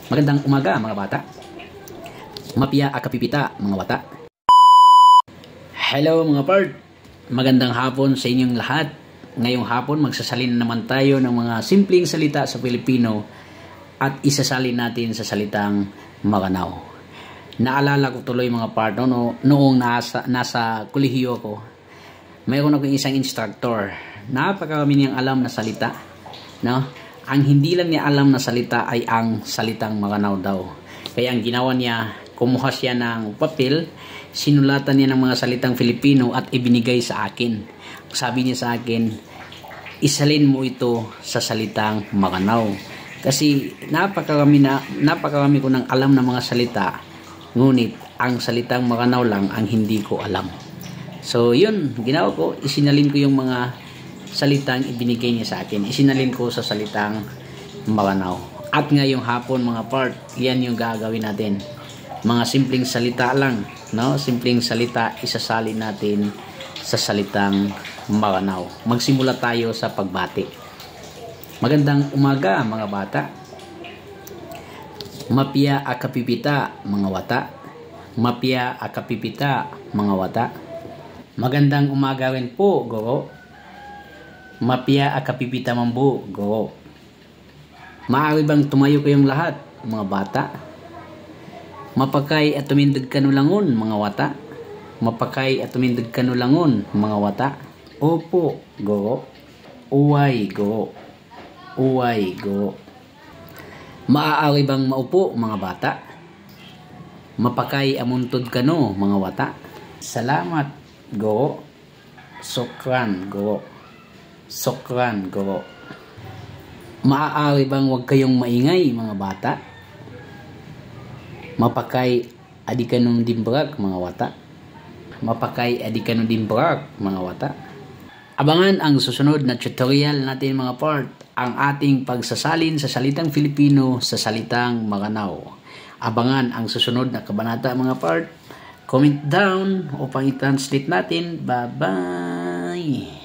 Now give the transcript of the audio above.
Magandang umaga mga bata. Mapia akapipita mga bata. Hello mga part. Magandang hapon sa inyong lahat. Ngayong hapon magsasalin naman tayo ng mga simpleng salita sa Filipino at isasalin natin sa salitang Maganao. Naalala ko tuloy mga part noong nasa kolehiyo ko. Mayroon akong isang instructor. Napakarami niyang alam na salita, no? Ang hindi lang niya alam na salita ay ang salitang Maganao daw. Kaya ang ginawa niya, kumuha siya ng papel, sinulatan niya ng mga salitang Filipino at ibinigay sa akin. Sabi niya sa akin, isalin mo ito sa salitang Maganao. Kasi napakarami ko ng alam na mga salita, ngunit ang salitang Maganao lang ang hindi ko alam. So yun, ginawa ko, isinalin ko yung mga salitang ibinigay niya sa akin. Isinalin ko sa salitang Maganao. At ngayong hapon mga part, yan yung gagawin natin. Mga simpleng salita lang, no? Simpleng salita isasalin natin sa salitang Maganao. Magsimula tayo sa pagbati. Magandang umaga mga bata. Mapia akapipita mga wata. Mapia akapipita mga wata. Magandang umaga rin po, Goro. Mapia akapipita mambu, Goro. Maaari bang tumayo kayong lahat, mga bata? Mapakay at tumindag kanulangon, mga wata. Mapakay at tumindag kanulangon, mga wata. Opo, Goro. Uway, Goro. Uway, Goro. Maaari bang maupo, mga bata? Mapakay amuntod kano, mga wata. Salamat, Goro. Sokran, Goro. Sokran, Goro. Maaari bang wag kayong maingay, mga bata? Mapakay adikanong dimbrak, mga wata. Mapakay adikanong dimbrak, mga wata. Abangan ang susunod na tutorial natin mga part, ang ating pagsasalin sa salitang Filipino sa salitang Maganao. Abangan ang susunod na kabanata mga part. Comment down upang i-translate natin. Bye-bye!